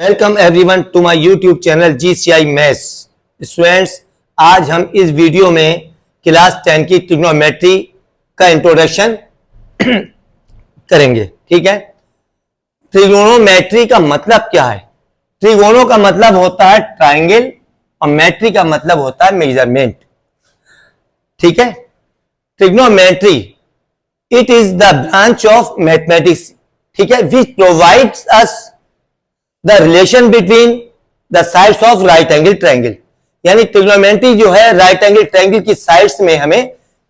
Welcome everyone to my YouTube channel GCI maths. Students, आज हम इस वीडियो में क्लास 10 की ट्रिग्नोमेट्री का इंट्रोडक्शन करेंगे। ठीक है, ट्रिग्नोमेट्री का मतलब क्या है? त्रिकोणों का मतलब होता है ट्राइंगल और मेट्री का मतलब होता है मेजरमेंट। ठीक है, trigonometry it is the branch of mathematics, ठीक है, which provides us the relation between the sides of right angle triangle. यानी ट्रिग्नोमेट्री जो है राइट एंगल ट्रायंगल की साइड्स में हमें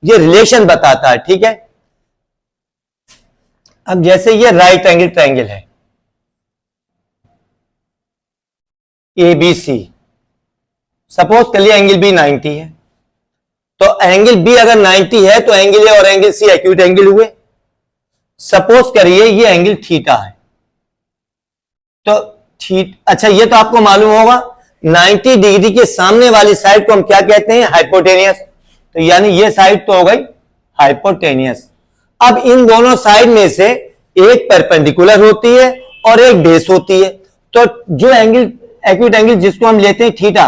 ये रिलेशन बताता है। ठीक है, अब जैसे ये राइट एंगल ट्रायंगल है ABC, सपोज करिए एंगल B 90 है, तो एंगल B अगर 90 है तो एंगल A और एंगल C एक्यूट एंगल हुए। सपोज करिए ये एंगल थीटा है, तो अच्छा ये तो आपको मालूम होगा 90 डिग्री के सामने वाली साइड को हम क्या कहते हैं? हाइपोटेनियस। तो यानी ये साइड तो हो गई हाइपोटेनियस। अब इन दोनों साइड में से एक परपेंडिकुलर होती है और एक बेस होती है। तो जो एंगल एक्यूट एंगल जिसको हम लेते हैं थीटा,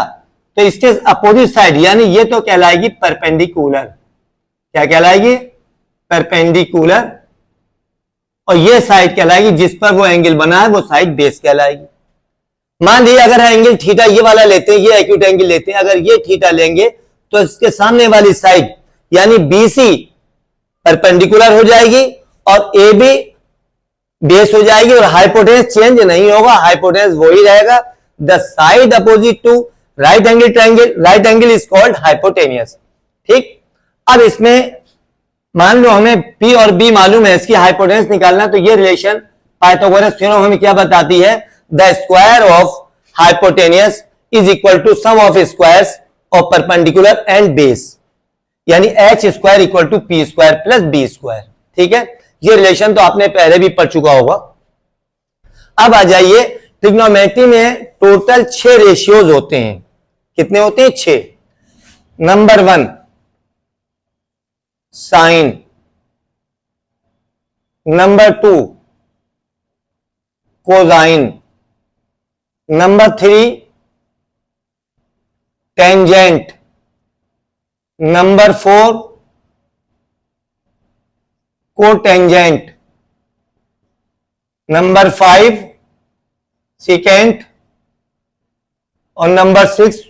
तो इसके अपोजिट साइड यानी ये तो कहलाएगी परपेंडिकुलर। क्या कहलाएगी? परपेंडिकुलर। और ये साइड कहलाएगी जिस पर वो एंगल बना है, वो साइड बेस कहलाएगी। मान लीजिए अगर एंगल थीटा ये वाला लेते हैं, ये एक्यूट एंगल लेते हैं, अगर ये थीटा लेंगे तो इसके सामने वाली साइड यानी BC परपेंडिकुलर हो जाएगी और AB बेस हो जाएगी और हाइपोटेनस चेंज नहीं होगा, हाइपोटेनस वही रहेगा। The side opposite to right angle triangle, right angle is called hypotenuse. ठीक, अब इसमें मान लो हमें P और B मालूम है, इसकी हाइपोटेनस निकालना, तो ये रिलेशन पाइथागोरस थ्योरम हमें क्या बताती है? The square of hypotenuse is equal to sum of squares of perpendicular and base, यानी H square equal to P square plus B square. ठीक है, ये रिलेशन तो आपने पहले भी पढ़ चुका होगा। अब आ जाइए, ट्रिग्नोमेट्री में टोटल 6 रेशियोज होते हैं। कितने होते हैं? 6। Number 1 sine, number 2 cosine, number 3 tangent, number 4 cotangent, number 5 secant और नंबर 6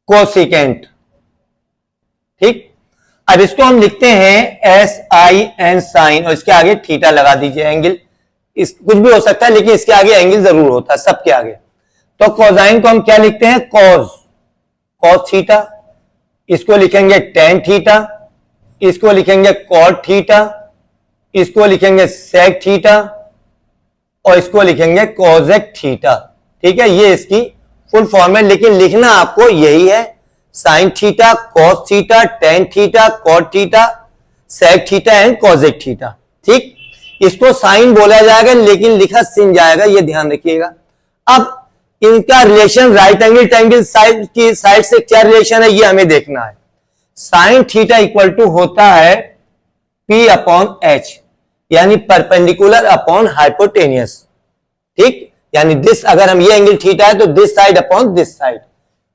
कोसिकेंट। ठीक, अब इसको हम लिखते हैं SIN साइन और इसके आगे थीटा लगा दीजिए। एंगल इस कुछ भी हो सकता है लेकिन इसके आगे एंगल जरूर होता है सबके आगे। तो कोसाइन को हम क्या लिखते हैं? Cos theta. इसको लिखेंगे टेन थीटा, इसको लिखेंगे कॉट थीटा, इसको लिखेंगे सेक थीटा और इसको लिखेंगे कोसेक थीटा। ठीक है, ये इसकी फुल फॉर्म है, लेकिन लिखना आपको यही है, sine theta, cos theta, tan theta, cot theta, sec theta and cosec theta. ठीक, इसको साइन बोला जाएगा लेकिन लिखा सिन जाएगा, ये ध्यान रखिएगा। अब इनका relation right angle triangle side की साइड से क्या रिलेशन है ये हमें देखना है। साइन थीटा इक्वल टू होता है P अपॉन H, यानी परपेंडिकुलर अपॉन हाइपोटेनियस। ठीक, यानी दिस, अगर हम ये एंगल थीटा है तो this side upon this side.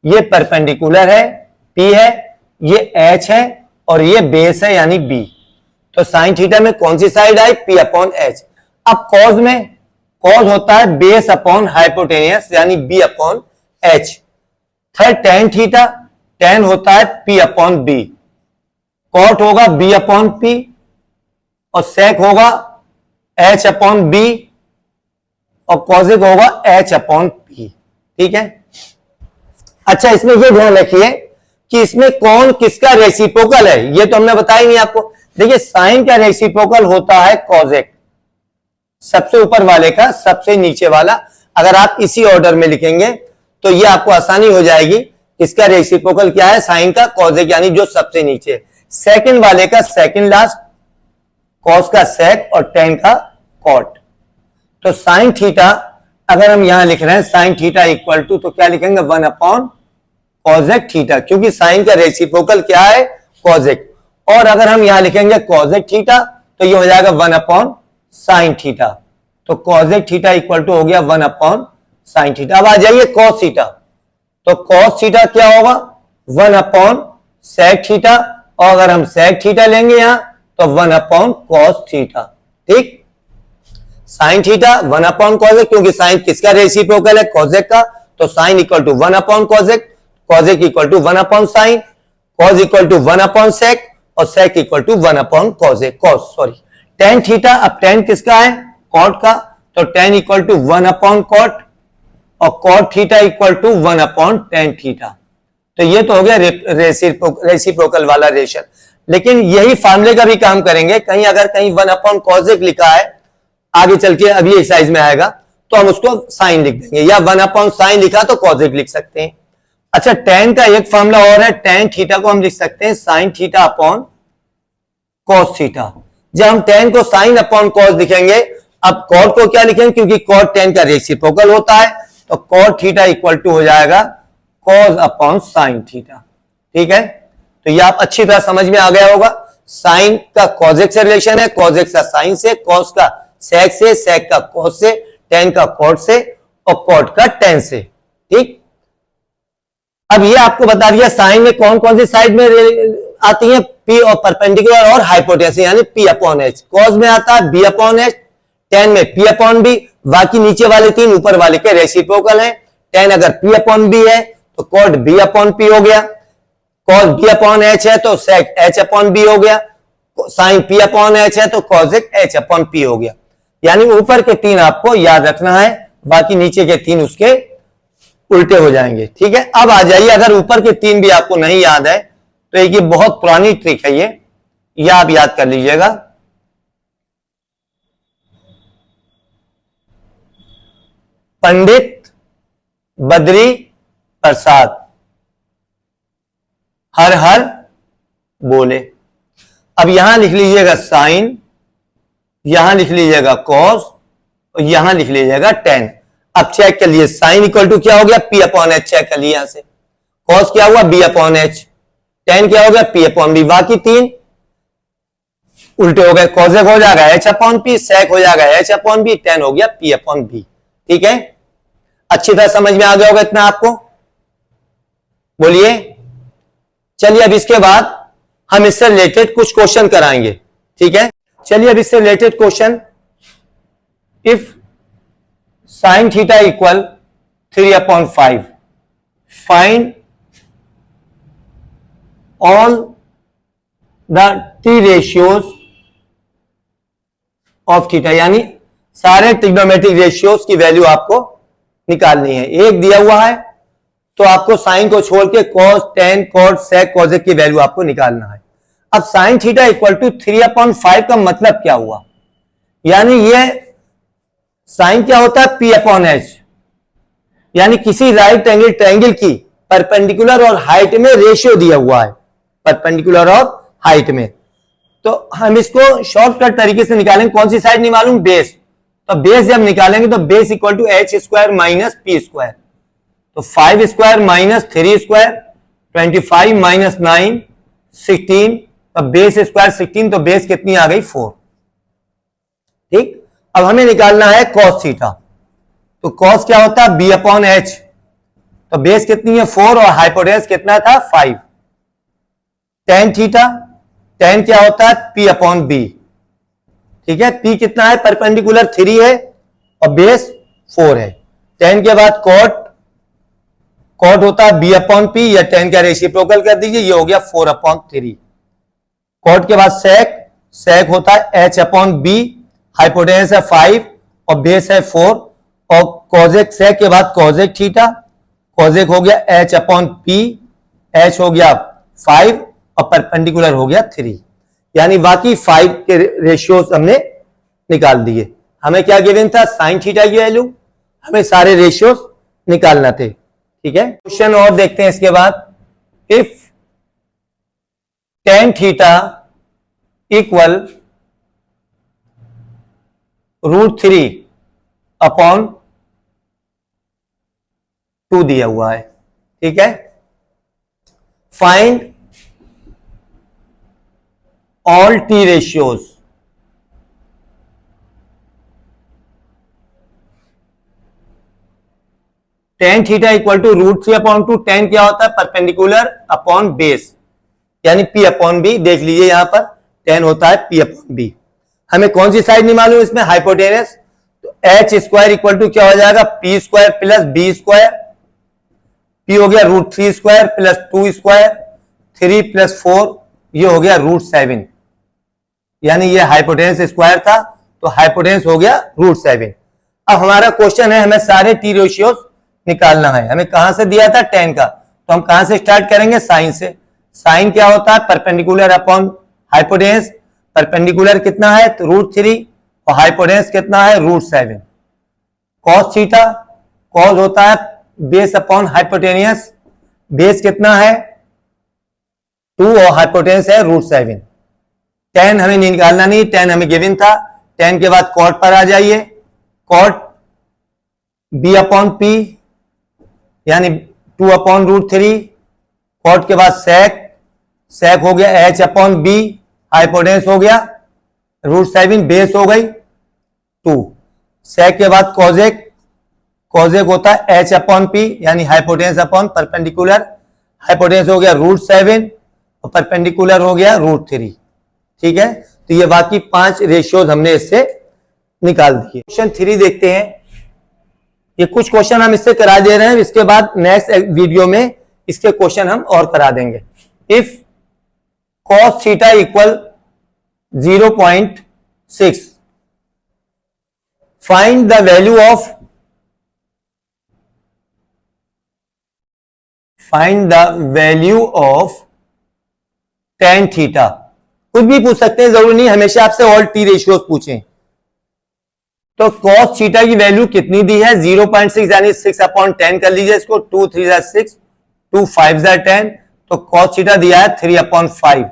ये परपेंडिकुलर है P है, ये H है और ये बेस है यानी B। तो साइन थीटा में कौन सी साइड आई? P upon H। अब कॉस में, कॉस होता है बेस अपॉन हाइपोटेनियस यानी B upon H। Third tan theta, tan होता है P अपॉन B। कॉट होगा B अपॉन P और सेक होगा H अपॉन B और कॉसेक होगा H अपॉन P। ठीक है, अच्छा इसमें ये ध्यान रखिए कि इसमें कौन किसका रेसिप्रोकल है, ये तो हमने बताया नहीं आपको। देखिए साइन का रेसिप्रोकल होता है कॉसेक, सबसे ऊपर वाले का सबसे नीचे वाला। अगर आप इसी ऑर्डर में लिखेंगे तो ये आपको आसानी हो जाएगी। इसका रेसिप्रोकल क्या है? साइन का कॉसेक, यानी जो सबसे नीचे। सेकंड वाले का सेकंड लास्ट, कॉस का सेक और टेन का कॉट। तो साइन थीटा अगर हम यहां लिख रहे हैं साइन थीटा इक्वल टू, तो क्या लिखेंगे? 1 अपॉन कॉसेक थीटा, क्योंकि साइन का रेसिप्रोकल क्या है? कॉसेक। और अगर हम यहां लिखेंगे कॉसेक थीटा तो ये हो जाएगा 1 अपॉन साइन थीटा। तो कॉजेक थीटा इक्वल टू हो गया 1 अपॉन साइन थीटा। अब आ जाइए कॉस थीटा, तो कॉस थीटा क्या होगा 1 अपॉन सेक थीटा, और अगर हम सेक थीटा लेंगे यहां तो 1 अपॉन कॉस थीटा। ठीक, साइन थीटा 1 अपॉन कॉजेक, क्योंकि साइन किसका रेसिप्रोकल है, कॉजेक का, तो sine equal to 1 upon cosec, cosec equal to 1 upon sine, cos equal to 1 upon sec, और sec equal to 1 upon cosec, cos sorry tan theta. अब tan किसका है, cot का, तो tan equal to 1 upon cot, और cot theta equal to 1 upon tan theta. तो ये तो हो गया रेसिप्रोकल वाला रेशन। लेकिन यही फार्मूले का भी काम करेंगे, कहीं अगर कहीं 1 अपॉन कॉजेक लिखा है, आगे चल के अभी एक्सरसाइज में आएगा तो हम उसको साइन लिख देंगे, या 1 अपॉन साइन लिखा तो कॉजेक लिख सकते हैं। अच्छा, टेन का एक फार्मूला और है, टेन थीटा को हम लिख सकते हैं sine theta upon cos theta. जब हम टेन को साइन अपॉन कॉस लिखेंगे, अब कॉट को क्या लिखेंगे, क्योंकि कॉट टेन का रेसिप्रोकल होता है, तो कॉट थीटा इक्वल टू हो जाएगा कॉस अपॉन साइन थीटा। ठीक है, तो ये आप अच्छी तरह समझ में आ गया होगा। साइन का कॉजेक से रिलेशन है, कॉजेक का साइन से, कॉस का सेक से, सेक का कॉस से, टेन का कॉट से, और कॉट का टेन से। ठीक, अब ये आपको बता दिया साइन में कौन कौन सी साइड में आती है, पी और परपेंडिकुलर और हाइपोटेनस, यानी पी अपॉन एच। कॉस में आता है बी अपॉन एच, टेन में पी अपॉन बी, बाकी नीचे वाले तीन ऊपर वाले के रेसिप्रोकल हैं। टेन अगर पी अपॉन बी है तो कॉट बी अपॉन पी हो गया, कॉस बी अपॉन एच है तो सेक एच अपॉन बी हो गया, साइन पी अपॉन एच है तो कॉसेक एच अपॉन पी हो गया। यानी ऊपर के तीन आपको याद रखना है, बाकी नीचे के तीन उसके उल्टे हो जाएंगे। ठीक है, अब आ जाइए, अगर ऊपर के तीन भी आपको नहीं याद है तो एक ये बहुत पुरानी ट्रिक है, ये आप याद कर लीजिएगा। पंडित बद्री प्रसाद हर हर बोले। अब यहां लिख लीजिएगा साइन, यहां लिख लीजिएगा कॉस, और यहां लिख लीजिएगा टेन। अब चेक कर लिए, साइन इक्वल टू क्या हो गया, पी अपॉन एच, चेक कर लिए यहां से। कॉस क्या हुआ, बी अपॉन एच, टेन क्या हो गया, पी अपॉन बी, बाकी तीन उल्टे हो गए, कॉसेक हो जाएगा एच अपॉन पी, सेक हो जाएगा एच अपॉन बी, टेन हो गया पी अपॉन बी। ठीक है, अच्छी तरह समझ में आ गया होगा इतना आपको, बोलिए। चलिए अब इसके बाद हम इससे रिलेटेड कुछ क्वेश्चन कराएंगे। ठीक है, चलिए अब इससे related question, if sine theta equal 3/5 find all the T ratios of theta, यानी सारे ट्रिग्नोमेट्रिक रेशियोज की वैल्यू आपको निकालनी है। एक दिया हुआ है तो आपको साइन को छोड़ के कॉस, टेन, कॉट, सेक, कॉसेक की वैल्यू आपको निकालना है। अब साइन थीटा इक्वल टू 3/5 का मतलब क्या हुआ, यानी ये साइन क्या होता है, पी अपॉन एच, यानी किसी राइट एंगल ट्रायंगल की परपेंडिकुलर और हाइट में रेशियो दिया हुआ है, परपेंडिकुलर और हाइट में। तो हम इसको शॉर्टकट तरीके से निकालेंगे, कौन सी साइड नहीं मालूम, बेस। तो बेस जब निकालेंगे तो base equal to H square minus P square, तो 5 स्क्वायर माइनस 3 स्क्वायर, 25 माइनस 9 16, तो बेस स्क्वायर 16, तो बेस कितनी आ गई 4। ठीक, अब हमें निकालना है कॉस थीटा, तो कॉस क्या होता है, बी अपॉन एच, तो बेस कितनी है 4 और हाइपोटेनस कितना था 5। टेन थीटा, टेन क्या होता है, पी अपॉन बी। ठीक है, पी कितना है, परपेंडिकुलर 3 है और बेस 4 है। टेन के बाद कॉट, कॉट होता है बी अपॉन पी, या टेन का रेसिप्रोकल कर दीजिए, ये हो गया 4/3। कॉट के बाद सेक, सेक होता है एच अपॉन बी, हाइपोटेनस है 5 और बेस है 4, और कॉजेक, सेक के बाद कॉजेक थीटा, कॉजेक हो गया एच अपॉन पी, एच हो गया 5 और परपेंडिकुलर हो गया 3, यानी बाकी 5 के रेशियोज हमने निकाल दिए। हमें क्या गिवन था, साइन थीटा की वैल्यू, हमें सारे रेशियोज निकालना थे। ठीक है, क्वेश्चन और देखते हैं इसके बाद, if tan theta equal √3 upon 2 दिया हुआ है। ठीक है, find all T ratios tan theta equal to √3/2। Tan क्या होता है? परपेंडिकुलर अपॉन बेस, यानी P अपॉन बी। देख लीजिए यहां पर टेन होता है P अपॉन बी। हमें कौन सी साइड नहीं मालूम इसमें? हाइपोटेनस। तो एच स्क्वायर इक्वल टू क्या हो जाएगा? P square plus B square. P हो गया √3² प्लस 2 स्क्वायर, 3 प्लस 4, ये हो गया √7। यानी ये हाइपोटेनस स्क्वायर था, तो हाइपोटेनस हो गया √7। अब हमारा क्वेश्चन है, हमें सारे टी रेशियोज निकालना है। हमें कहां से दिया था? टेन का। तो हम कहां से स्टार्ट करेंगे? साइन से। साइन क्या होता है? Perpendicular upon hypotenuse. परपेंडिकुलर कितना है? तो √3, और हाइपोटेनस कितना है? √7। कॉस थीटा, कॉस होता है बेस अपॉन हाइपोटेनियस। बेस कितना है? 2, और हाइपोटेनस है √7। टेन हमें निकालना नहीं, टेन हमें गिवन था। टेन के बाद कॉट पर आ जाइए। कॉट बी अपॉन पी, यानी 2 अपॉन √3। कॉट के बाद सेक, सेक हो गया एच अपॉन बी, हाइपोटेनस हो गया √7, बेस हो गई 2। सेक के बाद कॉजेक, कॉजेक होता है एच अपॉन पी, यानी हाइपोटेनस अपॉन परपेंडिकुलर। हाइपोटेनस हो गया √7 और परपेंडिकुलर हो गया √3। ठीक है, तो ये बाकी 5 रेशियोज हमने इससे निकाल दिए। क्वेश्चन 3 देखते हैं। ये कुछ क्वेश्चन हम इससे करा दे रहे हैं, इसके बाद नेक्स्ट वीडियो में इसके क्वेश्चन हम और करा देंगे। If cos theta equal 0.6, find the value of, find the value of tan theta. कुछ भी पूछ सकते हैं, जरूरी नहीं हमेशा आपसे ऑल टी रेशियोज पूछें। तो cos थीटा की वैल्यू कितनी दी है? 0.6, यानी 6/10 कर लीजिए इसको। 2 3 6, 2 5 10, तो cos थीटा दिया है 3/5।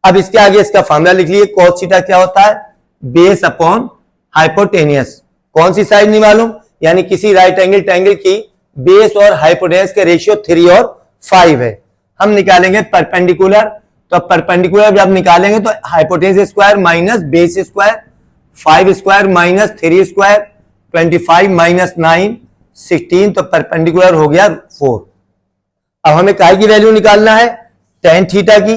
अब इसके आगे इसका फॉर्मूला लिख लीजिए। cos थीटा क्या होता है? Base upon hypotenuse. कौन सी साइड नहीं मालूम? यानी किसी राइट एंगल ट्रायंगल की बेस और हाइपोटेनियस के रेशियो 3 और 5 है। हम निकालेंगे परपेंडिकुलर। तो परपेंडिकुलर जब निकालेंगे तो hypotenuse square minus base square, 5 square minus 3 square, 25 minus 9, 16, तो परपेंडिकुलर हो गया 4। अब हमें काय की वैल्यू निकालना है? tan थीटा की।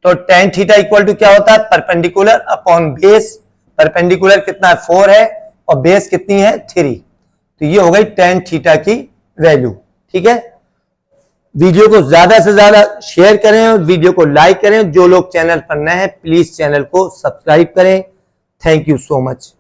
तो tan थीटा इक्वल टू क्या होता है? Perpendicular upon base. परपेंडिकुलर कितना है? 4 है, और बेस कितनी है? 3। तो ये हो गई tan थीटा की वैल्यू। ठीक है, वीडियो को ज्यादा से ज्यादा शेयर करें और वीडियो को लाइक करें। जो लोग चैनल पर नए हैं प्लीज चैनल को सब्सक्राइब करें। Thank you so much.